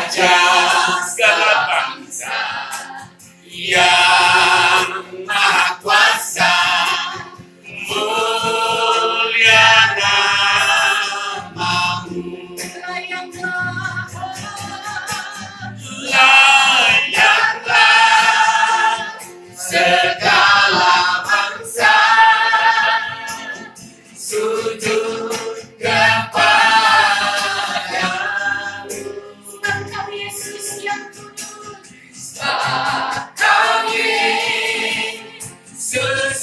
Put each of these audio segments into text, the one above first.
Raja segala bangsa yang maha kuasa, mulia namamu. Layaklah segala bangsa sujud kepadamu. Engkau Yesus yang kudus, Engkau Yesus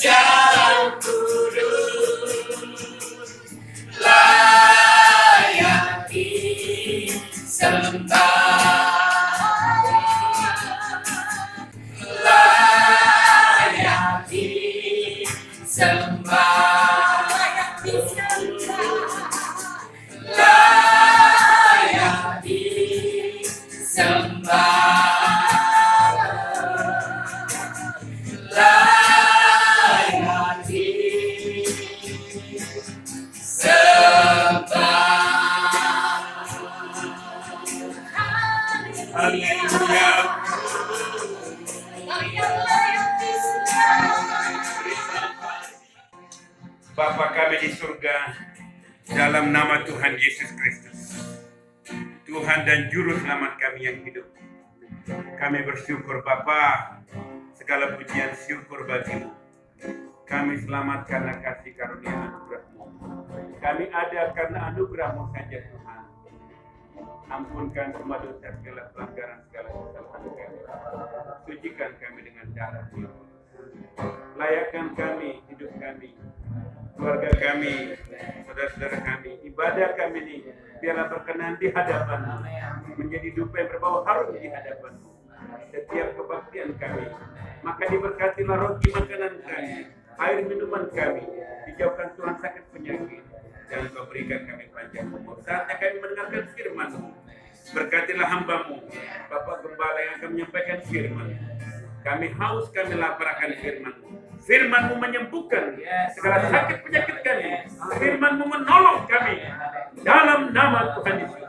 yang kudus, layak disembah. Bapa kami di surga, dalam nama Tuhan Yesus Kristus, Tuhan dan Juru Selamat kami yang hidup, kami bersyukur Bapa, segala pujian syukur bagimu. Kami selamat karena kasih karunia anugerah-Mu. Kami ada karena anugerah-Mu saja Tuhan. Ampunkan semua dosa, segala pelanggaran, segala kesalahan kami. Sucikan kami dengan darah-Mu. Layakkan kami, hidup kami, keluarga kami, saudara-saudara kami, ibadah kami ini biarlah berkenan di hadapan-Mu, menjadi dupa yang berbau harum di hadapan-Mu. Setiap kebaktian kami, maka diberkatilah roti makanan kami, air minuman kami, dijauhkan Tuhan sakit penyakit, dan Kau berikan kami panjang umur. Saatnya kami mendengarkan firman-Mu, berkatilah hamba-Mu, Bapak Gembala yang akan menyampaikan firman. Kami haus, kami lapar akan firman-Mu. Firman-Mu menyembuhkan segala sakit penyakit kami. Firman-Mu menolong kami dalam nama Tuhan Yesus.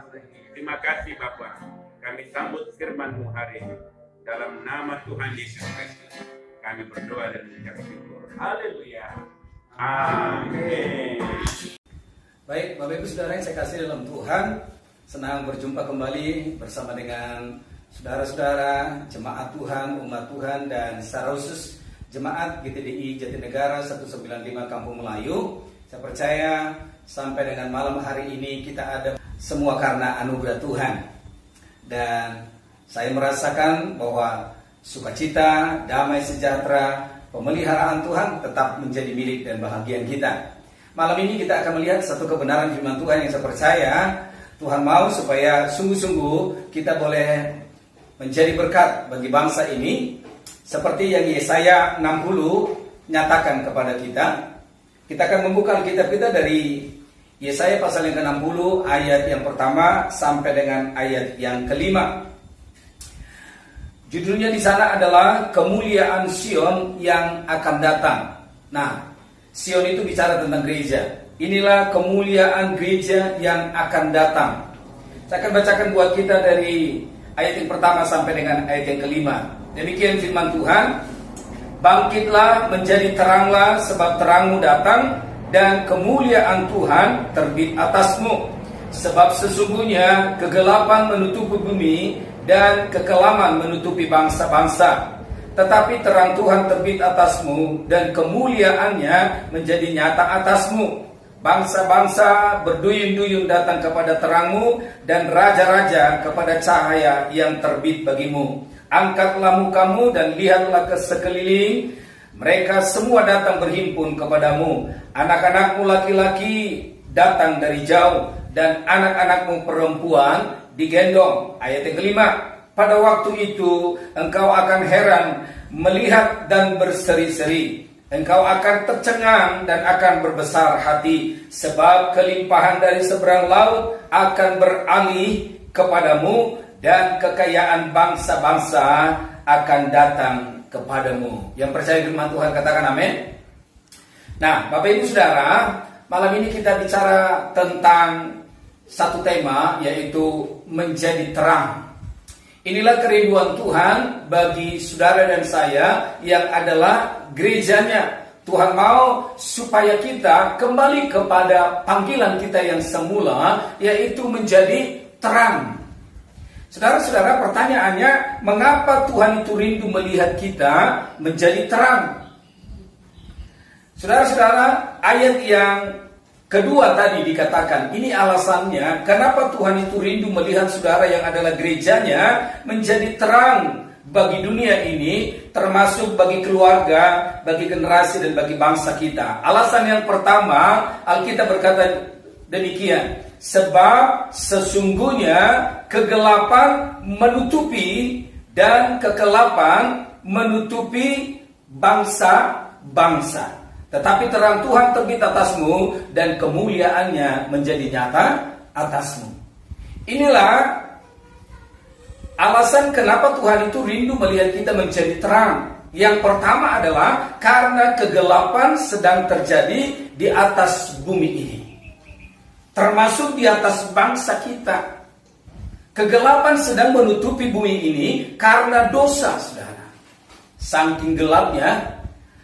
Terima kasih Bapa. Kami sambut firman-Mu hari ini. Dalam nama Tuhan Yesus Kristus kami berdoa dan mengucap syukur. Haleluya. Amin. Baik, Bapak Ibu Saudara yang saya kasih dalam Tuhan, senang berjumpa kembali bersama dengan saudara-saudara, jemaat Tuhan, umat Tuhan, dan secara khusus Jemaat GTDI Jatinegara 195 Kampung Melayu. Saya percaya sampai dengan malam hari ini kita ada semua karena anugerah Tuhan. Dan saya merasakan bahwa sukacita, damai sejahtera, pemeliharaan Tuhan tetap menjadi milik dan bahagian kita. Malam ini kita akan melihat satu kebenaran firman Tuhan yang saya percaya Tuhan mau supaya sungguh-sungguh kita boleh menjadi berkat bagi bangsa ini. Seperti yang Yesaya 60 nyatakan kepada kita. Kita akan membuka Alkitab kita dari Yesaya pasal yang ke-60 ayat yang pertama sampai dengan ayat yang kelima. Judulnya di sana adalah kemuliaan Sion yang akan datang. Nah, Sion itu bicara tentang gereja. Inilah kemuliaan gereja yang akan datang. Saya akan bacakan buat kita dari ayat yang pertama sampai dengan ayat yang kelima. Demikian firman Tuhan. Bangkitlah, menjadi teranglah, sebab terangmu datang, dan kemuliaan Tuhan terbit atasmu. Sebab sesungguhnya kegelapan menutupi bumi, dan kekelaman menutupi bangsa-bangsa. Tetapi terang Tuhan terbit atasmu, dan kemuliaannya menjadi nyata atasmu. Bangsa-bangsa berduyun-duyun datang kepada terangmu, dan raja-raja kepada cahaya yang terbit bagimu. Angkatlah mukamu dan lihatlah ke sekeliling. Mereka semua datang berhimpun kepadamu. Anak-anakmu laki-laki datang dari jauh, dan anak-anakmu perempuan digendong. Ayat yang kelima. Pada waktu itu engkau akan heran melihat dan berseri-seri. Engkau akan tercengang dan akan berbesar hati, sebab kelimpahan dari seberang laut akan beralih kepadamu, dan kekayaan bangsa-bangsa akan datang kepadamu. Yang percaya firman Tuhan katakan amin. Nah, Bapak Ibu Saudara, malam ini kita bicara tentang satu tema, yaitu menjadi terang. Inilah kerinduan Tuhan bagi saudara dan saya yang adalah gerejanya. Tuhan mau supaya kita kembali kepada panggilan kita yang semula, yaitu menjadi terang. Saudara-saudara, pertanyaannya, mengapa Tuhan itu rindu melihat kita menjadi terang? Saudara-saudara, ayat yang kedua tadi dikatakan, ini alasannya kenapa Tuhan itu rindu melihat saudara yang adalah gerejanya menjadi terang bagi dunia ini, termasuk bagi keluarga, bagi generasi dan bagi bangsa kita. Alasan yang pertama, Alkitab berkata demikian, sebab sesungguhnya kegelapan menutupi dan kegelapan menutupi bangsa-bangsa. Tetapi terang Tuhan terbit atasmu dan kemuliaannya menjadi nyata atasmu. Inilah alasan kenapa Tuhan itu rindu melihat kita menjadi terang. Yang pertama adalah karena kegelapan sedang terjadi di atas bumi ini, termasuk di atas bangsa kita. Kegelapan sedang menutupi bumi ini karena dosa, saudara. Saking gelapnya,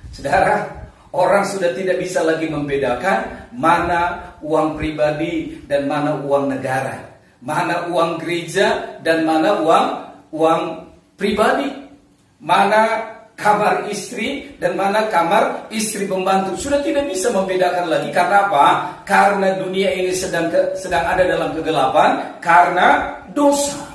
saudara, orang sudah tidak bisa lagi membedakan mana uang pribadi dan mana uang negara, mana uang gereja dan mana uang pribadi, mana kamar istri dan mana kamar istri pembantu. Sudah tidak bisa membedakan lagi. Karena apa? Karena dunia ini sedang ada dalam kegelapan karena dosa.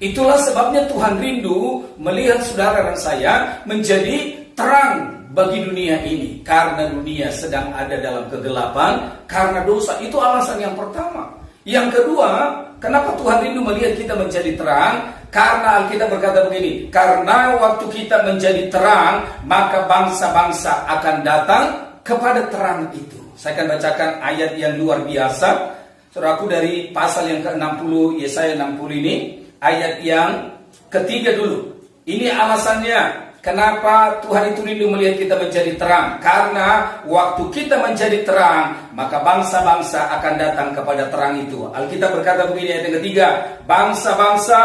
Itulah sebabnya Tuhan rindu melihat saudara dan saya menjadi terang bagi dunia ini, karena dunia sedang ada dalam kegelapan karena dosa. Itu alasan yang pertama. Yang kedua, kenapa Tuhan rindu melihat kita menjadi terang? Karena Alkitab berkata begini, karena waktu kita menjadi terang, maka bangsa-bangsa akan datang kepada terang itu. Saya akan bacakan ayat yang luar biasa, saudaraku, dari pasal yang ke-60, Yesaya 60 ini, ayat yang ketiga dulu. Ini alasannya kenapa Tuhan itu rindu melihat kita menjadi terang. Karena waktu kita menjadi terang, maka bangsa-bangsa akan datang kepada terang itu. Alkitab berkata begini, ayat yang ketiga, bangsa-bangsa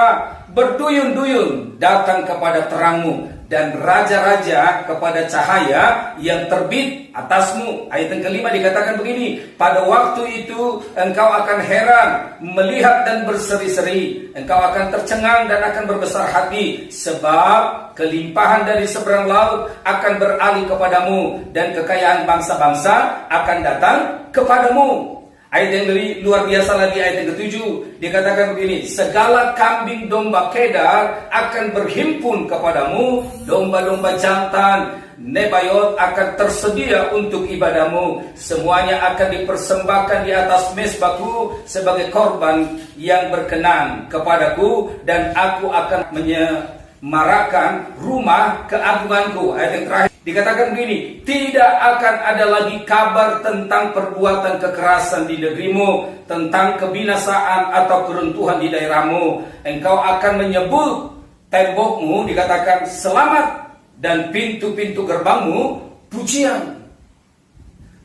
berduyun-duyun datang kepada terangmu, dan raja-raja kepada cahaya yang terbit atasmu. Ayat yang kelima dikatakan begini, pada waktu itu engkau akan heran, melihat dan berseri-seri. Engkau akan tercengang dan akan berbesar hati, sebab kelimpahan dari seberang laut akan beralih kepadamu, dan kekayaan bangsa-bangsa akan datang kepadamu. Ayat yang luar biasa lagi, ayat yang ketujuh dikatakan begini, segala kambing domba Kedar akan berhimpun kepadamu, domba-domba jantan Nebayot akan tersedia untuk ibadahmu. Semuanya akan dipersembahkan di atas mezbahku sebagai korban yang berkenan kepadaku, dan aku akan menyemarakan rumah keagunganku. Ayat yang terakhir dikatakan begini, tidak akan ada lagi kabar tentang perbuatan kekerasan di negerimu, tentang kebinasaan atau keruntuhan di daerahmu. Engkau akan menyebut tembokmu, dikatakan selamat, dan pintu-pintu gerbangmu pujian.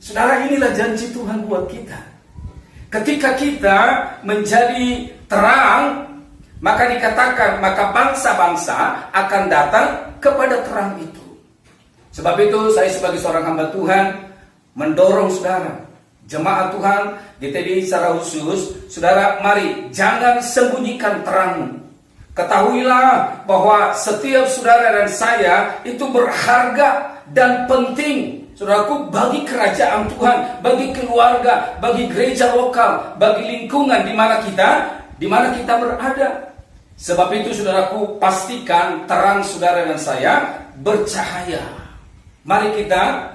Saudara, inilah janji Tuhan buat kita. Ketika kita menjadi terang, maka dikatakan, maka bangsa-bangsa akan datang kepada terang itu. Sebab itu saya sebagai seorang hamba Tuhan mendorong saudara, jemaat Tuhan di TDI secara khusus, saudara, mari jangan sembunyikan terangmu. Ketahuilah bahwa setiap saudara dan saya itu berharga dan penting, saudaraku, bagi kerajaan Tuhan, bagi keluarga, bagi gereja lokal, bagi lingkungan di mana kita berada. Sebab itu saudaraku, pastikan terang saudara dan saya bercahaya. Mari kita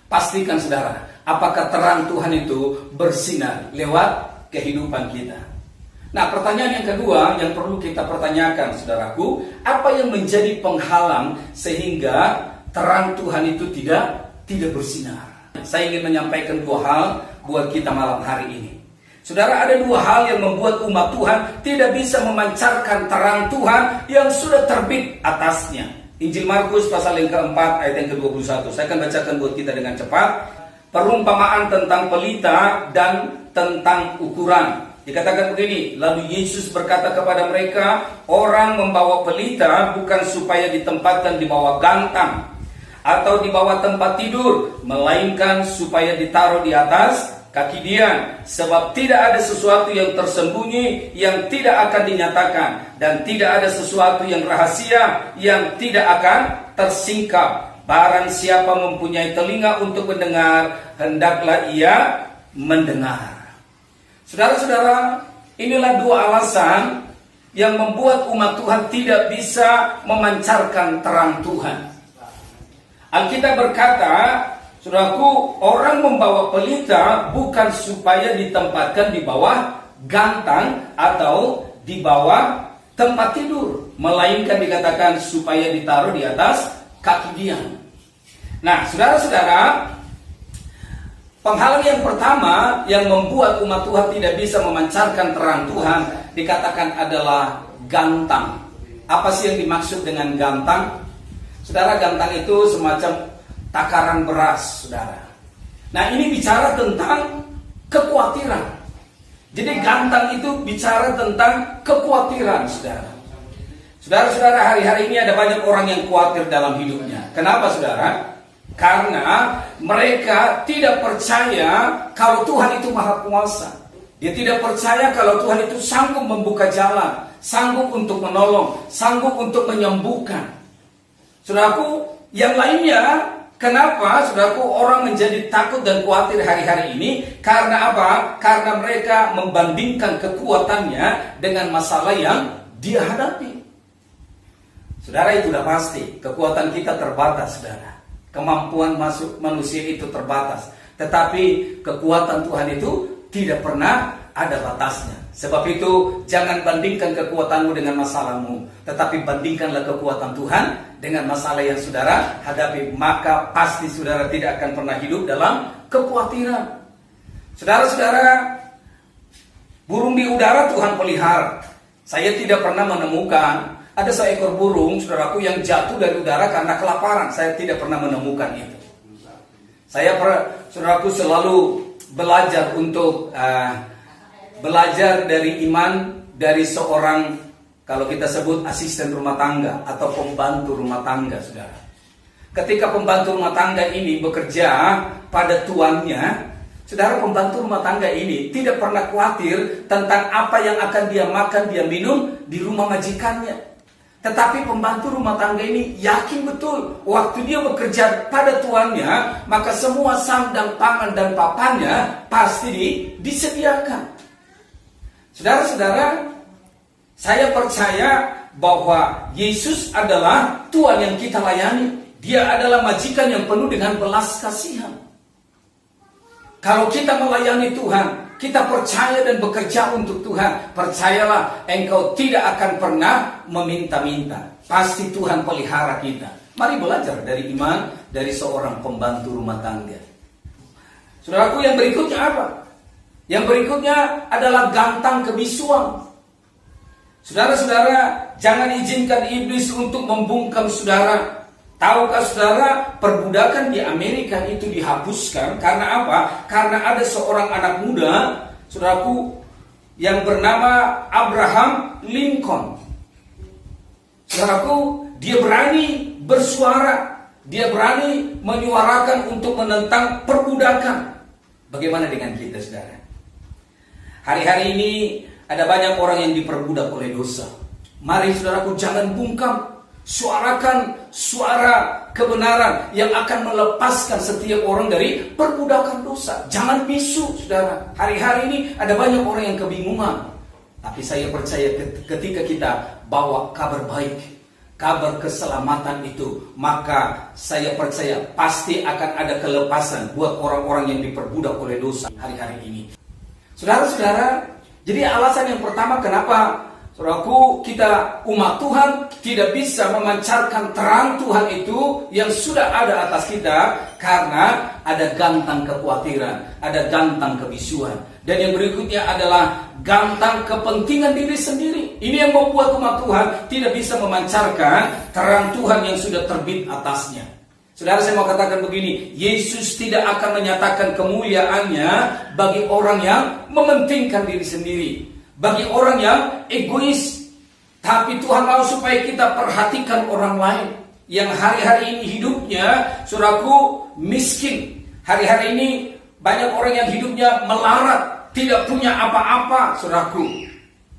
pastikan, saudara, apakah terang Tuhan itu bersinar lewat kehidupan kita. Nah, pertanyaan yang kedua yang perlu kita pertanyakan, saudaraku, apa yang menjadi penghalang sehingga terang Tuhan itu tidak bersinar? Saya ingin menyampaikan dua hal buat kita malam hari ini. Saudara, ada dua hal yang membuat umat Tuhan tidak bisa memancarkan terang Tuhan yang sudah terbit atasnya. Injil Markus pasal yang keempat ayat yang ke-21. Saya akan bacakan buat kita dengan cepat. Perumpamaan tentang pelita dan tentang ukuran. Dikatakan begini, lalu Yesus berkata kepada mereka, orang membawa pelita bukan supaya ditempatkan di bawah gantang atau di bawah tempat tidur, melainkan supaya ditaruh di atas kaki dia. Sebab tidak ada sesuatu yang tersembunyi yang tidak akan dinyatakan, dan tidak ada sesuatu yang rahasia yang tidak akan tersingkap. Barang siapa mempunyai telinga untuk mendengar, hendaklah ia mendengar. Saudara-saudara, inilah dua alasan yang membuat umat Tuhan tidak bisa memancarkan terang Tuhan. Alkitab berkata, saudaraku, orang membawa pelita bukan supaya ditempatkan di bawah gantang atau di bawah tempat tidur, melainkan dikatakan supaya ditaruh di atas kaki dia. Nah, saudara-saudara, penghalang yang pertama yang membuat umat Tuhan tidak bisa memancarkan terang Tuhan dikatakan adalah gantang. Apa sih yang dimaksud dengan gantang? Saudara, gantang itu semacam takaran beras, saudara. Nah, ini bicara tentang kekhawatiran. Jadi gantang itu bicara tentang kekhawatiran, saudara. Saudara-saudara, hari-hari ini ada banyak orang yang khawatir dalam hidupnya. Kenapa, saudara? Karena mereka tidak percaya kalau Tuhan itu maha kuasa. Dia tidak percaya kalau Tuhan itu sanggup membuka jalan, sanggup untuk menolong, sanggup untuk menyembuhkan. Saudaraku, yang lainnya, kenapa saudaraku orang menjadi takut dan khawatir hari-hari ini? Karena apa? Karena mereka membandingkan kekuatannya dengan masalah yang dia hadapi. Saudara, itu sudah pasti, kekuatan kita terbatas, saudara. Kemampuan masuk manusia itu terbatas. Tetapi kekuatan Tuhan itu tidak pernah ada batasnya. Sebab itu jangan bandingkan kekuatanmu dengan masalahmu, tetapi bandingkanlah kekuatan Tuhan dengan masalah yang saudara hadapi. Maka pasti saudara tidak akan pernah hidup dalam kekhawatiran. Saudara-saudara, burung di udara Tuhan pelihara. Saya tidak pernah menemukan ada seekor burung, saudaraku, yang jatuh dari udara karena kelaparan. Saya tidak pernah menemukan itu. Saudaraku, selalu belajar untuk belajar dari iman dari seorang, kalau kita sebut asisten rumah tangga atau pembantu rumah tangga, saudara. Ketika pembantu rumah tangga ini bekerja pada tuannya, saudara, pembantu rumah tangga ini tidak pernah khawatir tentang apa yang akan dia makan, dia minum di rumah majikannya. Tetapi pembantu rumah tangga ini yakin betul waktu dia bekerja pada tuannya, maka semua sandang, pangan, dan papannya pasti disediakan. Saudara-saudara, saya percaya bahwa Yesus adalah Tuhan yang kita layani. Dia adalah majikan yang penuh dengan belas kasihan. Kalau kita melayani Tuhan, kita percaya dan bekerja untuk Tuhan, percayalah engkau tidak akan pernah meminta-minta. Pasti Tuhan pelihara kita. Mari belajar dari iman dari seorang pembantu rumah tangga. Saudaraku, yang berikutnya apa? Yang berikutnya adalah gantang kebisuan. Saudara-saudara, jangan izinkan iblis untuk membungkam saudara. Tahukah saudara, perbudakan di Amerika itu dihapuskan karena apa? Karena ada seorang anak muda, saudaraku, yang bernama Abraham Lincoln. Saudaraku, dia berani bersuara, dia berani menyuarakan untuk menentang perbudakan. Bagaimana dengan kita, saudara? Hari-hari ini ada banyak orang yang diperbudak oleh dosa. Mari saudaraku, jangan bungkam. Suarakan suara kebenaran yang akan melepaskan setiap orang dari perbudakan dosa. Jangan bisu, saudara. Hari-hari ini ada banyak orang yang kebingungan. Tapi saya percaya ketika kita bawa kabar baik, kabar keselamatan itu, maka saya percaya pasti akan ada kelepasan buat orang-orang yang diperbudak oleh dosa hari-hari ini. Saudara-saudara, jadi alasan yang pertama kenapa saudaraku, kita umat Tuhan tidak bisa memancarkan terang Tuhan itu yang sudah ada atas kita, karena ada gantang kekhawatiran, ada gantang kebisuan. Dan yang berikutnya adalah gantang kepentingan diri sendiri. Ini yang membuat umat Tuhan tidak bisa memancarkan terang Tuhan yang sudah terbit atasnya. Saudara, saya mau katakan begini, Yesus tidak akan menyatakan kemuliaannya bagi orang yang mementingkan diri sendiri, bagi orang yang egois. Tapi Tuhan mau supaya kita perhatikan orang lain yang hari-hari ini hidupnya, saudaraku, miskin. Hari-hari ini banyak orang yang hidupnya melarat, tidak punya apa-apa, saudaraku.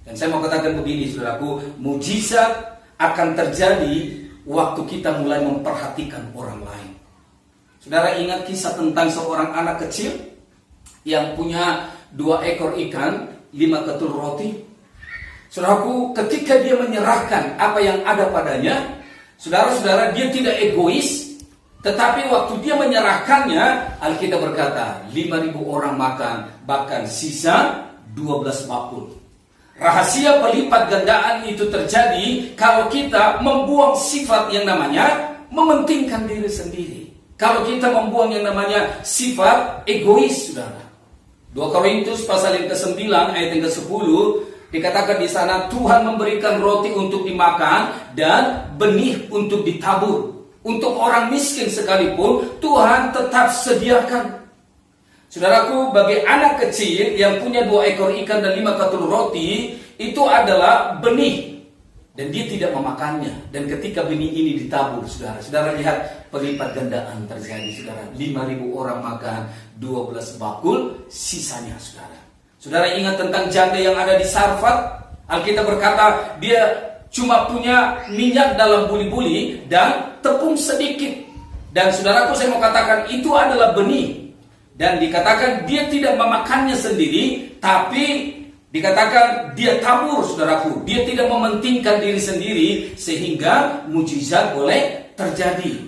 Dan saya mau katakan begini, saudaraku, mujizat akan terjadi waktu kita mulai memperhatikan orang lain. Saudara ingat kisah tentang seorang anak kecil yang punya 2 ekor ikan, 5 ketul roti? Saudaraku, ketika dia menyerahkan apa yang ada padanya, saudara-saudara, dia tidak egois. Tetapi waktu dia menyerahkannya, Alkitab berkata 5.000 orang makan, bahkan sisa 12 bakul. Rahasia pelipat gandaan itu terjadi kalau kita membuang sifat yang namanya mementingkan diri sendiri. Kalau kita membuang yang namanya sifat egois, saudara. 2 Korintus pasal yang ke-9 ayat yang ke-10 dikatakan di sana, Tuhan memberikan roti untuk dimakan dan benih untuk ditabur. Untuk orang miskin sekalipun Tuhan tetap sediakan. Saudaraku, bagi anak kecil yang punya 2 ekor ikan dan 5 ketul roti, itu adalah benih. Dan dia tidak memakannya. Dan ketika benih ini ditabur, saudara lihat pelipat gandaan terjadi, saudara. 5.000 orang makan, 12 bakul, sisanya, saudara. Saudara ingat tentang janda yang ada di Sarfat? Alkitab berkata dia cuma punya minyak dalam buli-buli dan tepung sedikit. Dan saudaraku, saya mau katakan itu adalah benih. Dan dikatakan dia tidak memakannya sendiri, tapi dikatakan dia tabur, saudaraku. Dia tidak mementingkan diri sendiri sehingga mujizat boleh terjadi.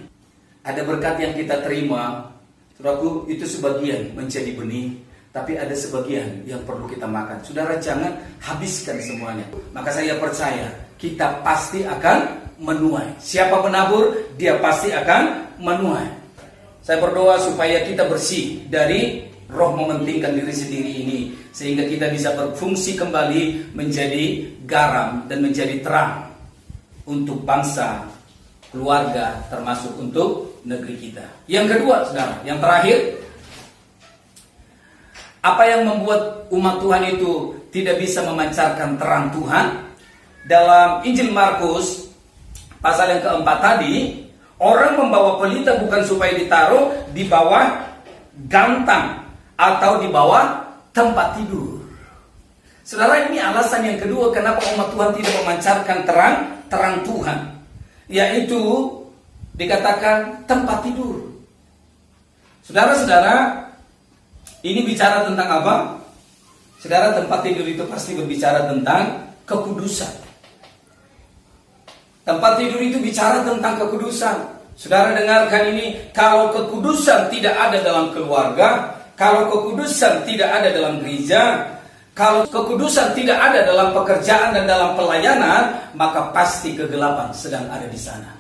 Ada berkat yang kita terima, saudaraku, itu sebagian menjadi benih. Tapi ada sebagian yang perlu kita makan. Saudara, jangan habiskan semuanya. Maka saya percaya kita pasti akan menuai. Siapa penabur, dia pasti akan menuai. Saya berdoa supaya kita bersih dari roh mementingkan diri sendiri ini, sehingga kita bisa berfungsi kembali menjadi garam dan menjadi terang untuk bangsa, keluarga, termasuk untuk negeri kita. Yang kedua, saudara, yang terakhir, apa yang membuat umat Tuhan itu tidak bisa memancarkan terang Tuhan? Dalam Injil Markus pasal yang ke-4 tadi, orang membawa pelita bukan supaya ditaruh di bawah gantang atau di bawah tempat tidur. Saudara, ini alasan yang kedua kenapa umat Tuhan tidak memancarkan terang Tuhan, yaitu dikatakan tempat tidur. Saudara-saudara, ini bicara tentang apa? Saudara, tempat tidur itu pasti berbicara tentang kekudusan. Tempat tidur itu bicara tentang kekudusan. Saudara dengarkan ini, kalau kekudusan tidak ada dalam keluarga, kalau kekudusan tidak ada dalam gereja, kalau kekudusan tidak ada dalam pekerjaan dan dalam pelayanan, maka pasti kegelapan sedang ada di sana.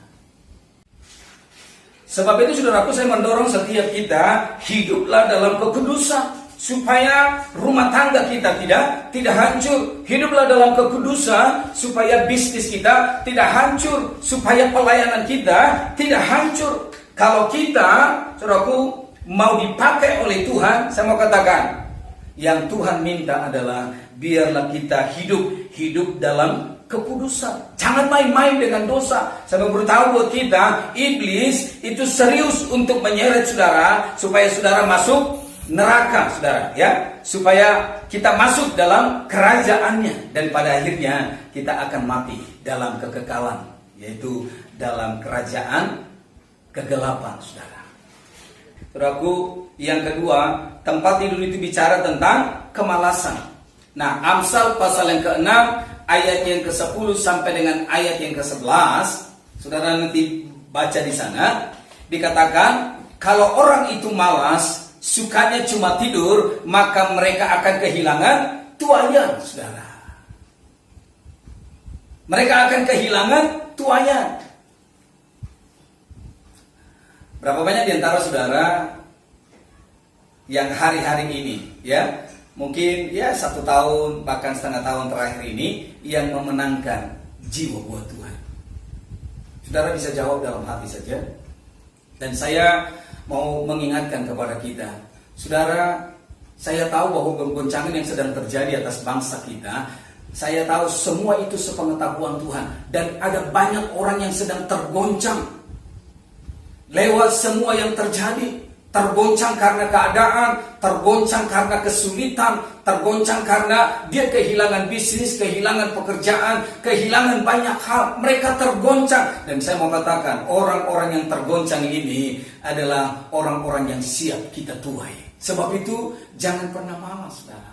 Sebab itu, saudaraku, saya mendorong setiap kita hiduplah dalam kekudusan supaya rumah tangga kita tidak hancur. Hiduplah dalam kekudusan supaya bisnis kita tidak hancur, supaya pelayanan kita tidak hancur. Kalau kita, saudaraku, mau dipakai oleh Tuhan, saya mau katakan, yang Tuhan minta adalah biarlah kita hidup dalam kekudusan. Jangan main-main dengan dosa. Saya memberitahu buat kita, iblis itu serius untuk menyeret saudara supaya saudara masuk neraka, saudara, ya, supaya kita masuk dalam kerajaannya, dan pada akhirnya kita akan mati dalam kekekalan, yaitu dalam kerajaan kegelapan, saudara. Saudaraku, yang kedua, tempat tidur itu bicara tentang kemalasan. Nah, Amsal pasal yang ke-6 ayat yang ke-10 sampai dengan ayat yang ke-11, saudara nanti baca di sana, dikatakan kalau orang itu malas, sukanya cuma tidur, maka mereka akan kehilangan tuayan, saudara. Mereka akan kehilangan tuayan. Berapa banyak di antara saudara yang hari-hari ini, ya, mungkin ya 1 tahun bahkan setengah tahun terakhir ini yang memenangkan jiwa buat Tuhan? Saudara bisa jawab dalam hati saja. Dan saya mau mengingatkan kepada kita, saudara, saya tahu bahwa goncangan yang sedang terjadi atas bangsa kita, saya tahu semua itu sepengetahuan Tuhan. Dan ada banyak orang yang sedang tergoncang lewat semua yang terjadi. Tergoncang karena keadaan, tergoncang karena kesulitan, tergoncang karena dia kehilangan bisnis, kehilangan pekerjaan, kehilangan banyak hal. Mereka tergoncang. Dan saya mau katakan, orang-orang yang tergoncang ini adalah orang-orang yang siap kita tuai. Sebab itu jangan pernah malas, saudara.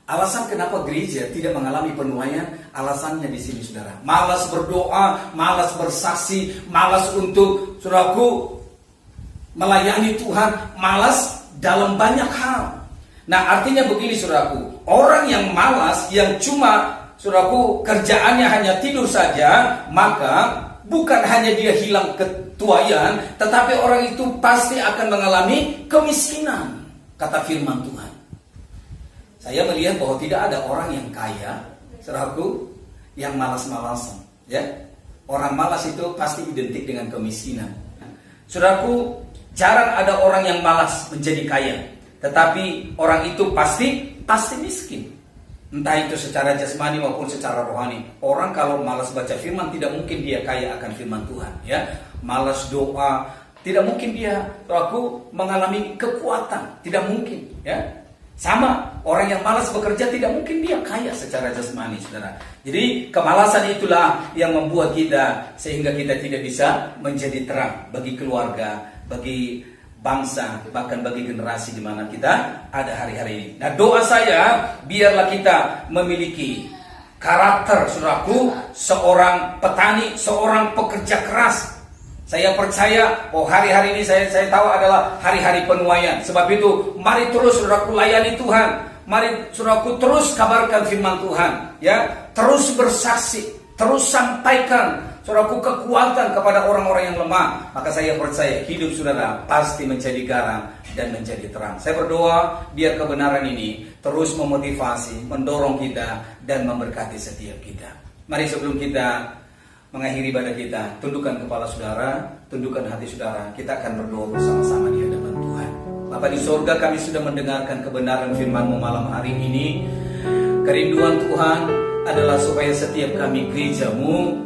Alasan kenapa gereja tidak mengalami penuaian, alasannya di sini, saudara. Malas berdoa, malas bersaksi, malas untuk, saudaraku, melayani Tuhan, malas dalam banyak hal. Nah, artinya begini, saudaraku, orang yang malas, yang cuma, saudaraku, kerjaannya hanya tidur saja, maka bukan hanya dia hilang ketuaian, tetapi orang itu pasti akan mengalami kemiskinan, kata firman Tuhan. Saya melihat bahwa tidak ada orang yang kaya, saudaraku, yang malas-malasan. Ya, orang malas itu pasti identik dengan kemiskinan. Saudaraku, jarang ada orang yang malas menjadi kaya, tetapi orang itu pasti miskin. Entah itu secara jasmani maupun secara rohani. Orang kalau malas baca firman, tidak mungkin dia kaya akan firman Tuhan. Ya, malas doa, tidak mungkin dia mengalami kekuatan, tidak mungkin. Ya, sama orang yang malas bekerja, tidak mungkin dia kaya secara jasmani, saudara. Jadi kemalasan itulah yang membuat kita, sehingga kita tidak bisa menjadi terang bagi keluarga, bagi bangsa, bahkan bagi generasi di mana kita ada hari-hari ini. Nah, doa saya, biarlah kita memiliki karakter, saudaraku, seorang petani, seorang pekerja keras. Saya percaya, hari-hari ini saya tahu adalah hari-hari penuaian. Sebab itu, mari terus, saudaraku, layani Tuhan. Mari, saudaraku, terus kabarkan firman Tuhan. Ya, terus bersaksi, terus sampaikan, saudaraku, kekuatan kepada orang-orang yang lemah. Maka saya percaya hidup saudara pasti menjadi garam dan menjadi terang. Saya berdoa biar kebenaran ini terus memotivasi, mendorong kita dan memberkati setiap kita. Mari sebelum kita mengakhiri ibadah kita, tundukkan kepala saudara, tundukkan hati saudara. Kita akan berdoa bersama-sama di hadapan Tuhan. Bapa di sorga, kami sudah mendengarkan kebenaran firman-Mu malam hari ini. Kerinduan Tuhan adalah supaya setiap kami gereja-Mu,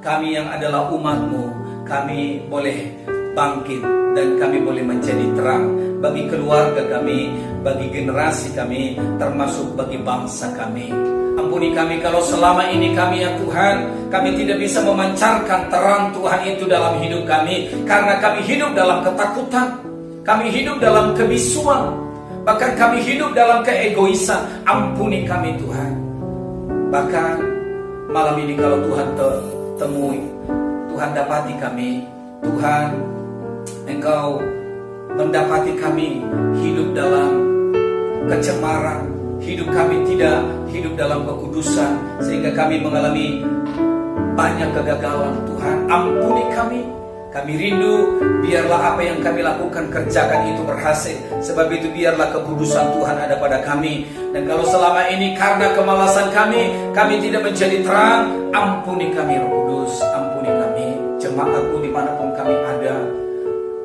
kami yang adalah umat-Mu, kami boleh bangkit dan kami boleh menjadi terang bagi keluarga kami, bagi generasi kami, termasuk bagi bangsa kami. Ampuni kami kalau selama ini kami, ya Tuhan, kami tidak bisa memancarkan terang Tuhan itu dalam hidup kami, karena kami hidup dalam ketakutan, kami hidup dalam kebisuan, bahkan kami hidup dalam keegoisan. Ampuni kami Tuhan. Bahkan malam ini kalau Tuhan temui, Tuhan dapati kami, Tuhan, Engkau mendapati kami hidup dalam kecemaran, hidup kami tidak hidup dalam kekudusan, sehingga kami mengalami banyak kegagalan. Tuhan, ampuni kami. Kami rindu, biarlah apa yang kami lakukan, kerjakan itu berhasil. Sebab itu biarlah kekudusan Tuhan ada pada kami. Dan kalau selama ini karena kemalasan kami tidak menjadi terang, ampuni kami Roh Kudus, ampuni kami jemaatmu dimanapun kami ada.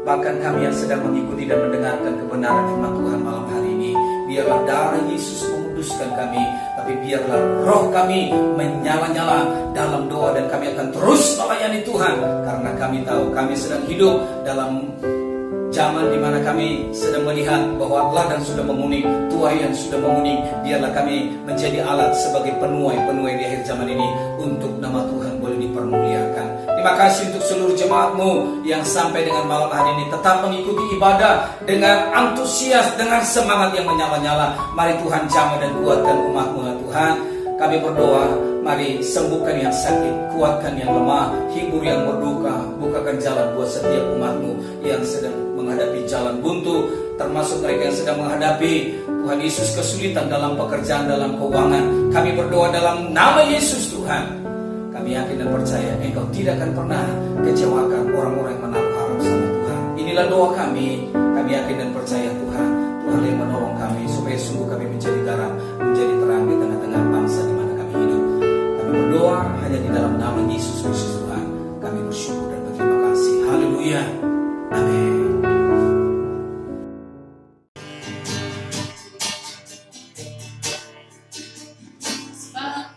Bahkan kami yang sedang mengikuti dan mendengarkan kebenaran firman Tuhan malam hari ini, biarlah darah Yesus menguduskan kami, tapi biarlah roh kami menyala-nyala dalam doa, dan kami akan terus melayani Tuhan, karena kami tahu kami sedang hidup dalam zaman di mana kami sedang melihat bahwa ladang sudah menguning, tuaian sudah menguning. Biarlah kami menjadi alat sebagai penuai-penuai di akhir zaman ini, untuk nama Tuhan boleh dipermuliakan. Terima kasih untuk seluruh jemaat-Mu yang sampai dengan malam hari ini tetap mengikuti ibadah dengan antusias, dengan semangat yang menyala-nyala. Mari Tuhan jamah dan kuatkan umat-Mu, ya Tuhan. Kami berdoa, mari sembuhkan yang sakit, kuatkan yang lemah, hibur yang berduka, bukakan jalan buat setiap umat-Mu yang sedang menghadapi jalan buntu, termasuk mereka yang sedang menghadapi, Tuhan Yesus, kesulitan dalam pekerjaan, dalam keuangan. Kami berdoa dalam nama Yesus, Tuhan. Kami yakin dan percaya Engkau tidak akan pernah kecewakan orang-orang yang menaruh harap sama Tuhan. Inilah doa kami. Kami yakin dan percaya Tuhan, Tuhan yang menolong kami supaya sungguh kami menjadi garam, menjadi terang di tengah-tengah bangsa di mana kami hidup. Kami berdoa hanya di dalam nama Yesus Kristus Tuhan. Kami bersyukur dan berterima kasih. Haleluya. Haleluya. Amin.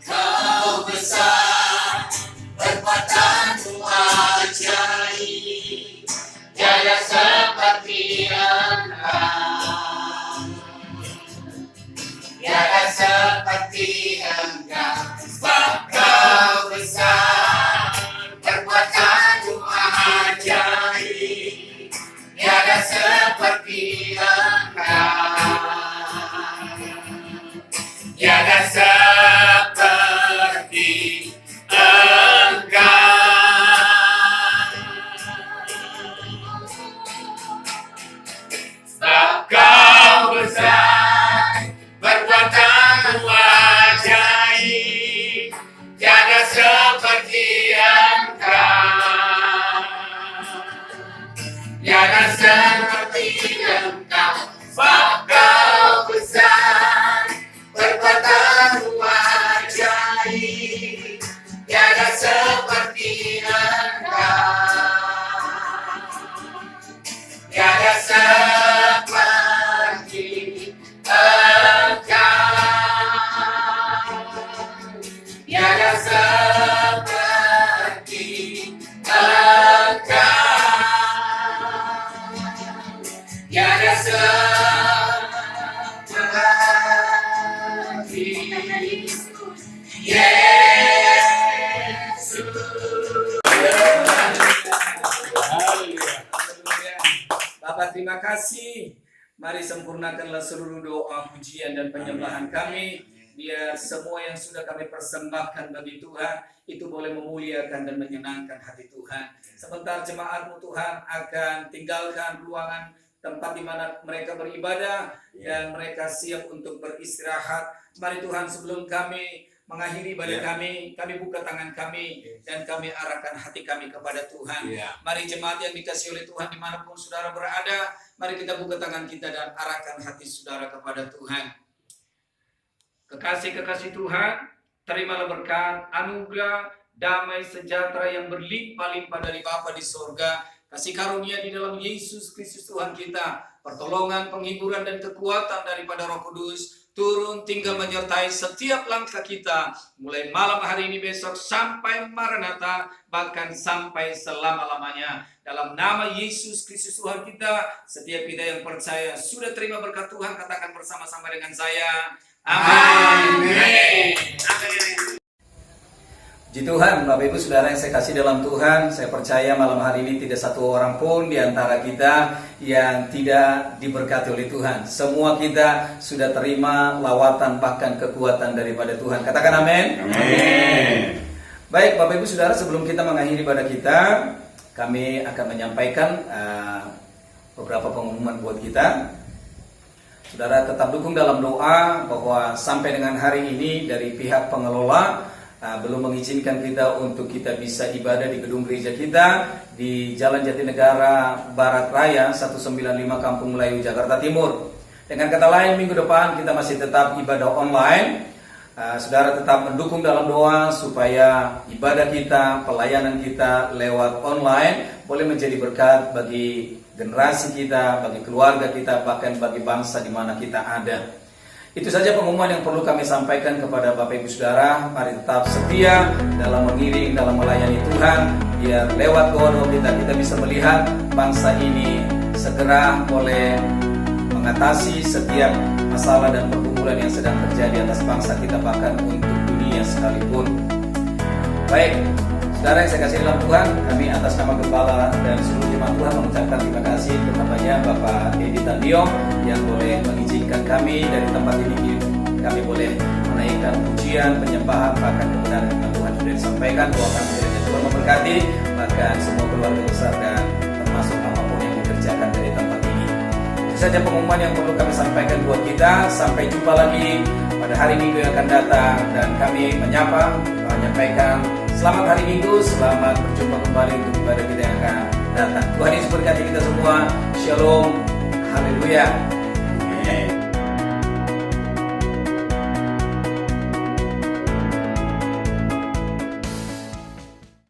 Kau besar, perbuatanmu ajaib, tiada seperti Engkau, tiada seperti Engkau. Sebab Kau besar, perbuatanmu ajaib, tiada seperti Engkau, tiada seperti sebab Kau besar, perbuatanmu ajaib, tiada seperti Engkau, tiada seperti Engkau. Sebab Kau besar, perbuatanmu ajaib, tiada seperti Engkau, tiada seperti Engkau, tiada seperti Engkau, tiada seperti Yesus. Bapak, terima kasih. Mari sempurnakanlah seluruh doa, pujian, dan penyembahan kami. Biar semua yang sudah kami persembahkan bagi Tuhan itu boleh memuliakan dan menyenangkan hati Tuhan. Sebentar jemaat-Mu Tuhan akan tinggalkan ruangan tempat di mana mereka beribadah dan mereka siap untuk beristirahat. Mari Tuhan, sebelum kami mengakhiri ibadah kami buka tangan kami dan kami arahkan hati kami kepada Tuhan. Mari jemaat yang dikasihi oleh Tuhan dimanapun saudara berada, mari kita buka tangan kita dan arahkan hati saudara kepada Tuhan. Kekasih-kekasih Tuhan, terimalah berkat, anugerah, damai sejahtera yang berlimpah-limpah dari Bapa di sorga, kasih karunia di dalam Yesus Kristus Tuhan kita, pertolongan, penghiburan, dan kekuatan daripada Roh Kudus turun tinggal menyertai setiap langkah kita mulai malam hari ini, besok sampai Maranatha, bahkan sampai selama-lamanya. Dalam nama Yesus Kristus Tuhan kita, setiap kita yang percaya sudah terima berkat Tuhan, katakan bersama-sama dengan saya, amin. Puji Tuhan, Bapak Ibu Saudara yang saya kasih dalam Tuhan, saya percaya malam hari ini tidak satu orang pun di antara kita yang tidak diberkati oleh Tuhan. Semua kita sudah terima lawatan bahkan kekuatan daripada Tuhan. Katakan amin. Amin. Baik Bapak Ibu Saudara, sebelum kita mengakhiri ibadah kita, kami akan menyampaikan beberapa pengumuman buat kita. Saudara tetap dukung dalam doa bahwa sampai dengan hari ini dari pihak pengelola belum mengizinkan kita untuk kita bisa ibadah di gedung gereja kita di Jalan Jatinegara Barat Raya 195 Kampung Melayu, Jakarta Timur. Dengan kata lain, minggu depan kita masih tetap ibadah online. Saudara tetap mendukung dalam doa supaya ibadah kita, pelayanan kita lewat online boleh menjadi berkat bagi generasi kita, bagi keluarga kita, bahkan bagi bangsa di mana kita ada. Itu saja pengumuman yang perlu kami sampaikan kepada Bapak Ibu Saudara. Mari tetap setia dalam mengiring, dalam melayani Tuhan, biar lewat doa-doa kita bisa melihat bangsa ini segera boleh mengatasi setiap masalah dan pergumulan yang sedang terjadi atas bangsa kita, bahkan untuk dunia sekalipun. Baik, saudara yang saya kasih dalam Tuhan, kami atas nama Gembala dan seluruh jemaat Tuhan mengucapkan terima kasih utamanya Bapak Edi Tandiong yang boleh mengizinkan kami dari tempat ini kami boleh menaikkan pujian, penyembahan, bahkan kebenaran yang Tuhan sudah disampaikan. Doa kami kiranya Tuhan memberkati bahkan semua keluarga besar dan termasuk apapun yang dikerjakan dari tempat ini. Itu saja pengumuman yang perlu kami sampaikan buat kita. Sampai jumpa lagi pada hari Minggu yang akan datang dan kami menyampaikan selamat hari Minggu, selamat berjumpa kembali untuk ibadah kita yang akan datang. Tuhan Yesus berkati kita semua. Shalom. Haleluya. Amin.